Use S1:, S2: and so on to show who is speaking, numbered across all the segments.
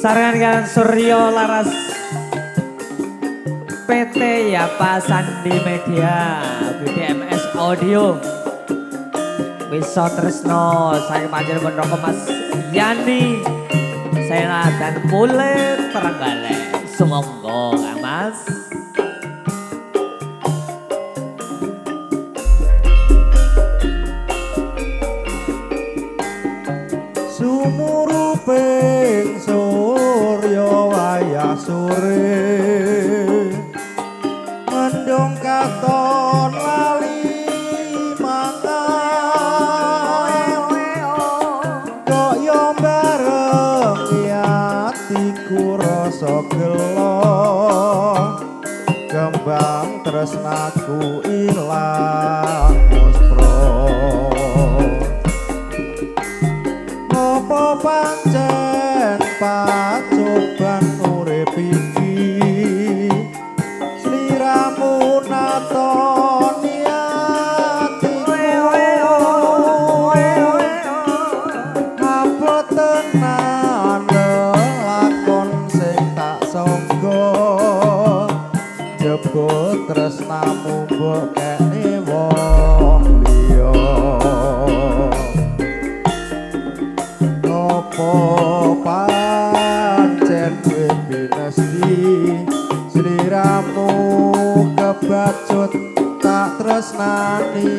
S1: Sarangan kalian Suryo Laras PT Yapa Sandi Media BDMS Audio Wiso Tresno saya Panjenengan Roko Mas Yani Sena dan Mule Terenggalek Sumonggo Mas
S2: Sumuruping surya wayah sore mendung katon lali mangan kok yo bareng atiku rasa gelo kembang tresnaku ilang muspro apa pancen pacoban urip iki sliramu natoni atiku apa tenan lakon sing tak sangka jebul tresnamu mbok kene wong liya apa pancen kowe binesti sliramu kebacut tak tresnani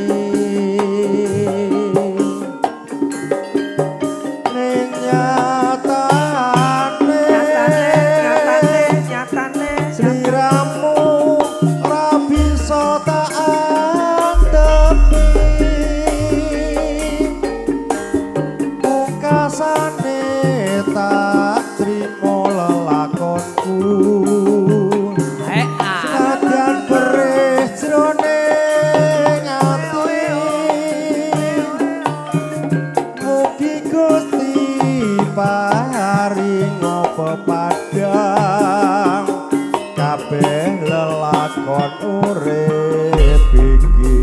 S2: ning nyatane sliramu ora bisa tak andepi pungkasane tak trimo lelakonku senajan perih jroning ati mugi Gusti paring pepadang kabeh lelakon urip iki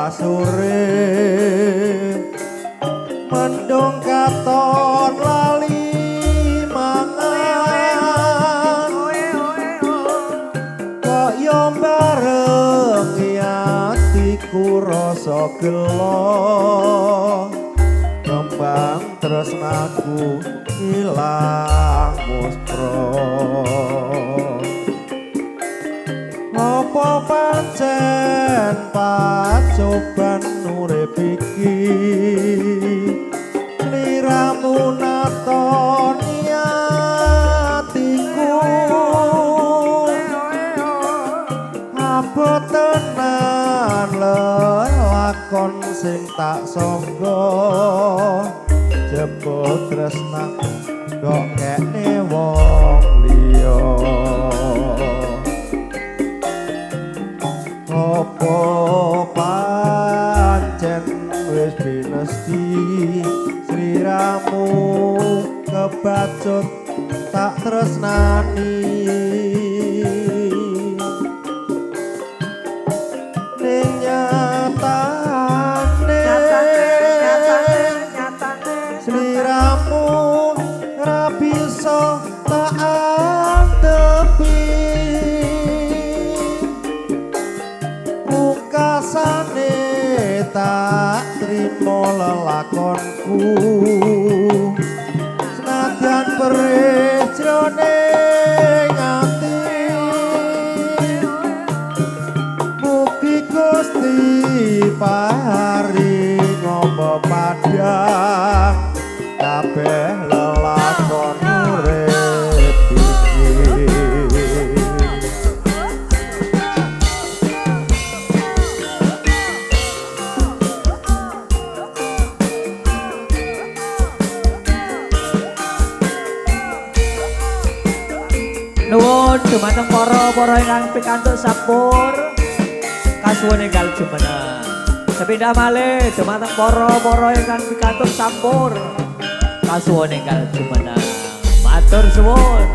S2: sore mendung katon lali mangan kok yo bareng atiku rasa gelo kembang tresnaku ilang muspro apa pancen pacoban urip iki sliramu natoni atiku apa tenan lelakon sing tak sangka jebul tresna kok kene wong liya apa pancen wis binesti sliramu kebacut tak tresnani ning nyatane sliramu ora bisa tak andepi pungkasane tak trimo lelakonku senajan perih jroning ati mugi Gusti paring pepadang kabeh lelakon urip iki
S1: dumateng para ingkang pikantuk sampur kasuwun enggal jumeneng. Sepindah malih dumateng para ingkang pikantuk sampur kasuwun enggal jumeneng. Matur suwun.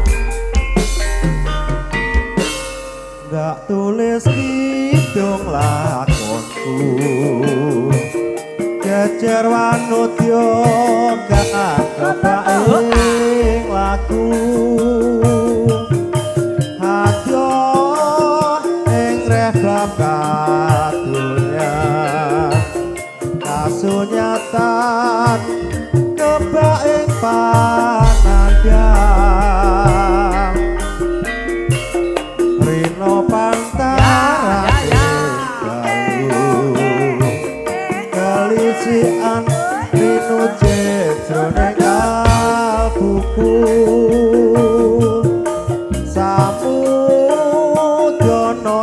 S2: Ndak tulis kidung lakonku jejer wanudya gak kebaing laku hadya ing reklam kadunya kasunyatan kebaing panandang rino pantara kelisian rino jejrone kalbuku samudana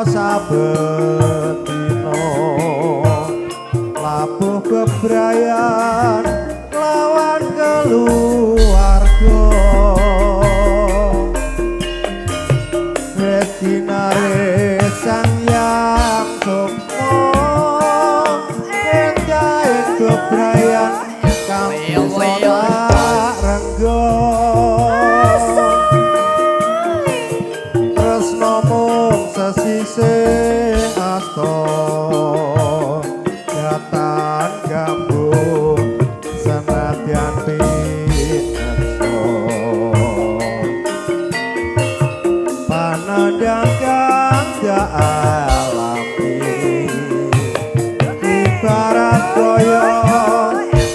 S2: saben dina labuh bebrayan lawan keluarga Retinare sang yang sukmo enjae bebrayan kampung sorak renggo tresno mung sesisih asta datan gambung senadyan pinekso panandang kang alami ibarat kaya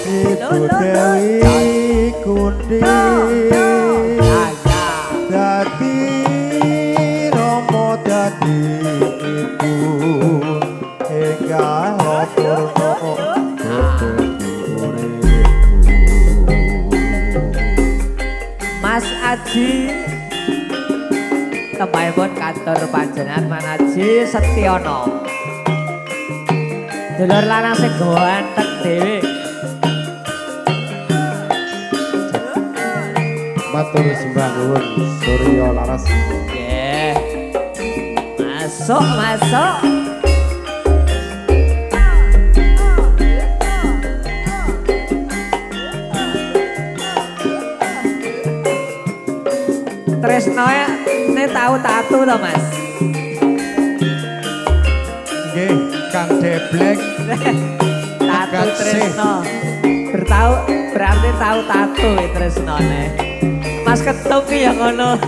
S2: Ibu Dewi Kunti dadi Rama dadi ibu enggak purna
S1: Mas Aji tembahipun kantor panjenengan Manaji Setyono. Dulur lanang sing ganteng dhewe.
S2: matur sembah nuwun Surya Laras.
S1: Nggih. Masuk. Tresno ne tau tatu to, Mas?
S2: Nggih, Kang Deblek.
S1: Tatu Tresno. Berarti tahu tatu ya Tresnone. Mas Ketung ki ya ngono.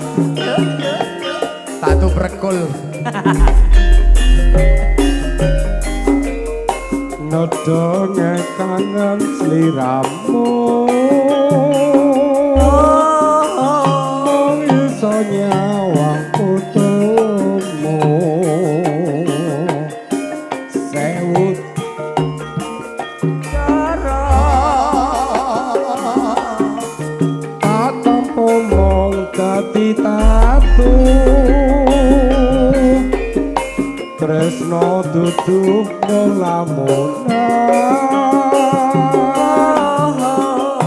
S2: Tatu prekul. Nodo kangen sliramu. Mong iso nyawang putumu. Sewut dadi tatu tresno dudu lamunan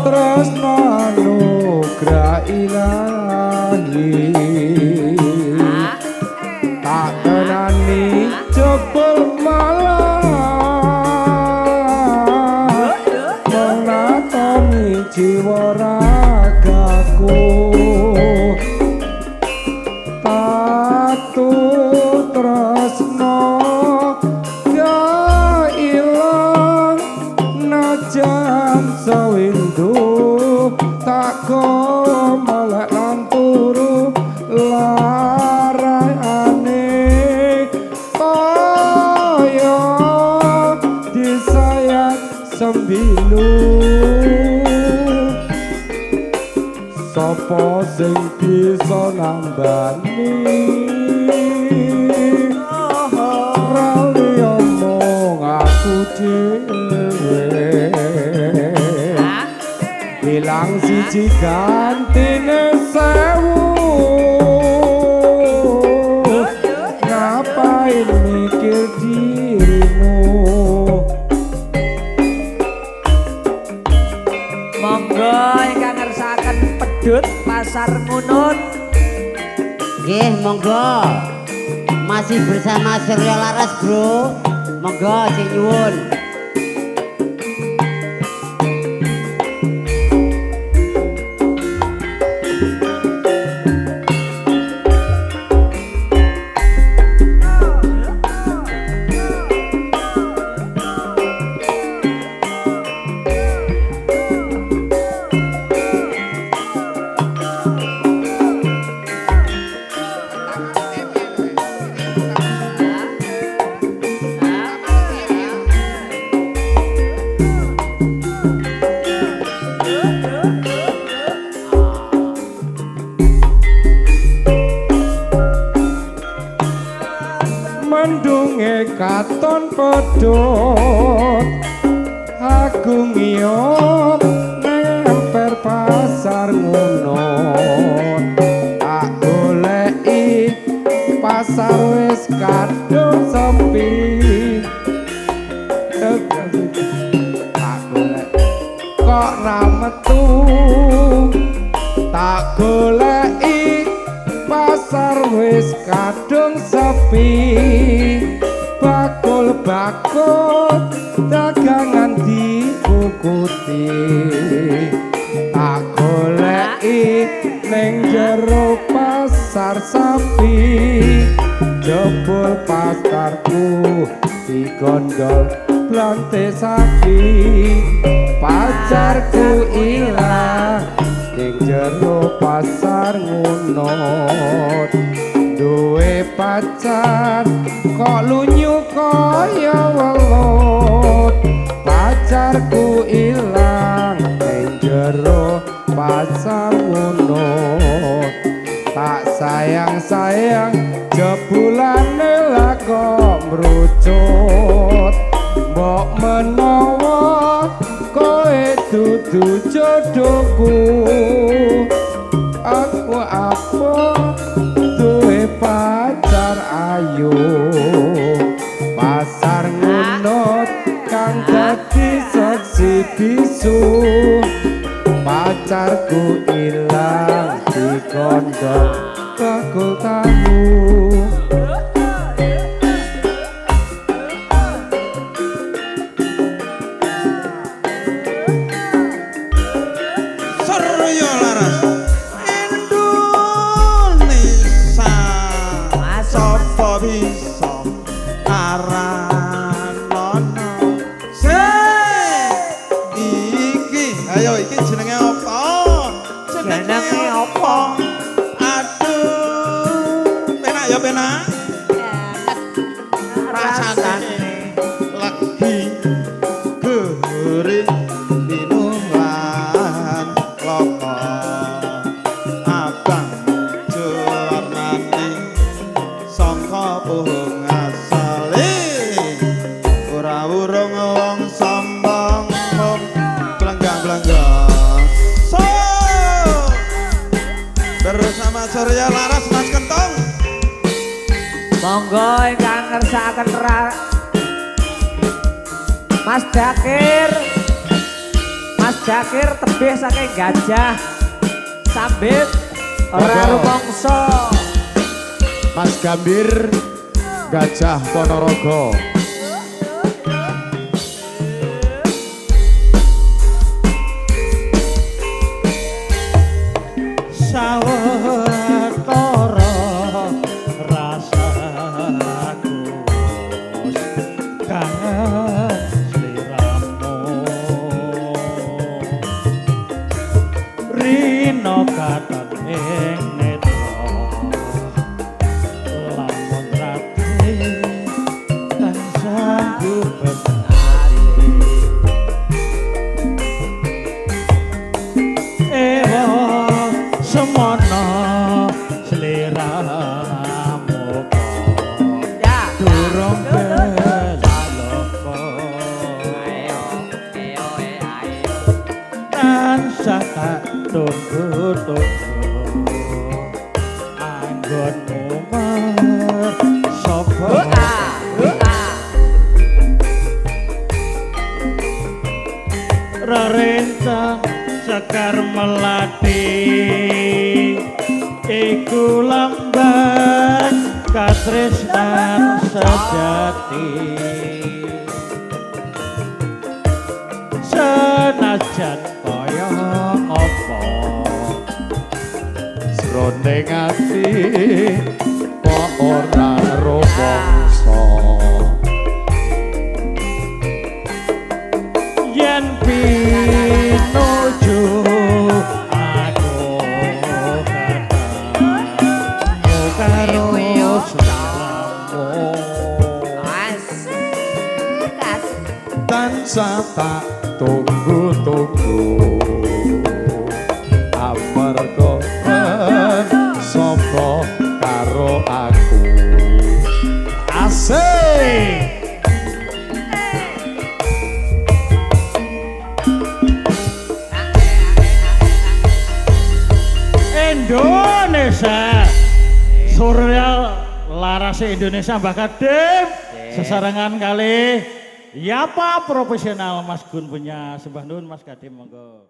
S2: tresno anugrah ilahi tak tenani jebul malah menatomi jiwa ragaku tatu tresno gak ilang najan sawindu tak melek lan turu larai aneh kaya disayat sembilu sapa sing bisa nambani rali omong aku dhewe bilang siji gantine sewu ngapain mikir dirimu
S1: Monggo ingkang ngersakaken pedhut pasar ngunut
S3: Nggih, monggo. Masih bersama Surya Laras, Bro. Monggo sing nyuwun.
S2: Mendunge katon pedhot agung ngiyop nemper pasar ngono tak goleki pasar wis kadung sepi tak golek kok ra metu tak goleki pasar wis kadung sepi bakul-bakul dagangan dikukuti tak goleki ning jero pasar sapi jebul pasarku digondol blante sapi pacarku ilang ning jero pasar ngunut duwe pacar kok lunyu kaya welut pacarku ilang ning jero pasar ngunut tak sayang-sayang jebulane lah kok mrucut mbok menawa kowe dudu jodohku aku apa duwe pacar ayu pasar ngunut kang dadi saksi bisu pacarku ilang dikondol bakul tahu
S4: Surya Laras Indonesia sapa bisa aranono iki ayo iki jenenge apa
S1: Jenenge apa?
S4: aduh penak ya penak rasane lagi gurih minuman loko abang jurnani sangka puhung asale ora urung wong sombong blenggang-blenggang so bersama Surya Laras Mas Kentong
S1: Monggo ingkang ngersakaken Mas Dakir tebih saking gajah sambit ora
S2: Monggo.
S1: rumangsa
S2: Mas Gambir Gajah Ponorogo
S4: sawetara rasaku kang sliramu rino katon ing netra lamun rati tansah gubet ewa semono sliramu
S1: ya
S4: durung
S1: ayo
S4: belaloko
S1: ayo
S4: tansah tak tunggu anggonmu sapa rerentang sekar melati iku lambang katresnan sejati senajan kaya apa
S2: Srondeng ati kok ora rumangsa
S4: yen pinuju aku ketemu karo sliramu
S2: tansah tak tunggu-tunggu amarga sapa karo aku asik
S4: Indonesia surreal larase Indonesia Mbah Kadim sesarengan kali Yapa profesional Mas Gun punya sembah nun Mas Kadim monggo